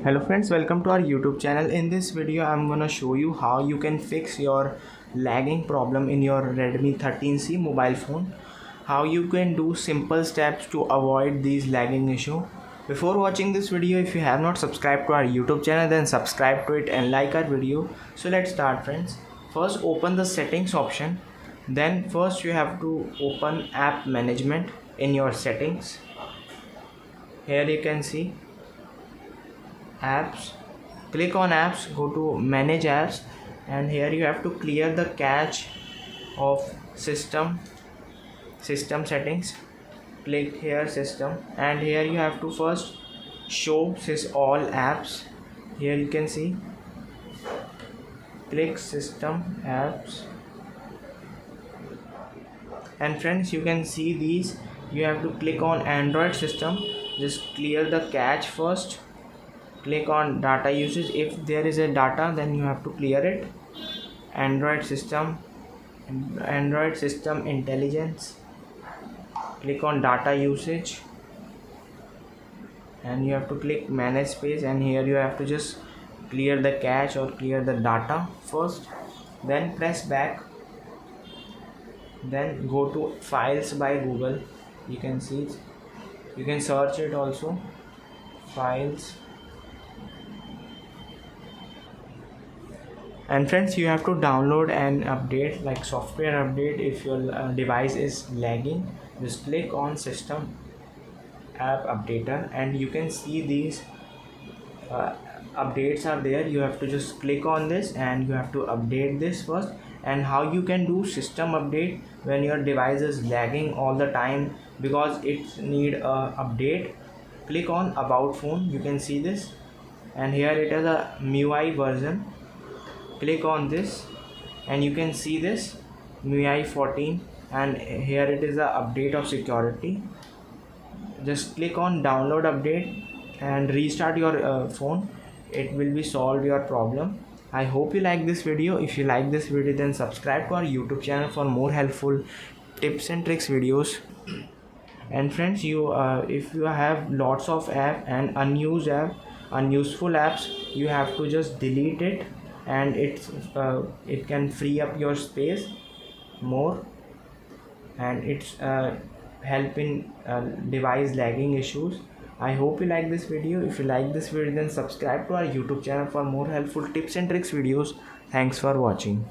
Hello friends, welcome to our YouTube channel. In this video I'm gonna show you how you can fix your lagging problem in your Redmi 13C mobile phone. How you can do simple steps to avoid these lagging issue. Before watching this video, if you have not subscribed to our YouTube channel, then subscribe to it and like our video. So let's start friends. First open the settings option. Then first you have to open app management in your settings. Here you can see apps. Click on apps, go to manage apps, and here you have to clear the cache of system settings. Click here system, and here you have to first show all apps. Here you can see, click system apps, and friends, you can see these. You have to click on Android system, just clear the cache first. Click on data usage. If there is a data, then you have to clear it. Android system intelligence, click on data usage, and you have to click manage space, and here you have to just clear the cache or clear the data first, then press back, then go to files by Google. You can see, you can search it also, files. And friends, you have to download an update like software update. If your device is lagging, just click on system app updater, and you can see these updates are there. You have to just click on this and you have to update this first. And how you can do system update when your device is lagging all the time because it need a update. Click on about phone. You can see this, and here it is a MIUI version. Click on this and you can see this MIUI 14, and here it is the update of security. Just click on download update and restart your phone. It will be solved your problem. I hope you like this video. If you like this video, then subscribe to our YouTube channel for more helpful tips and tricks videos. And friends, if you have lots of app and unuseful apps, you have to just delete it, and it can free up your space more, and it's help in device lagging issues. I hope you like this video. If you like this video, then subscribe to our YouTube channel for more helpful tips and tricks videos. Thanks for watching.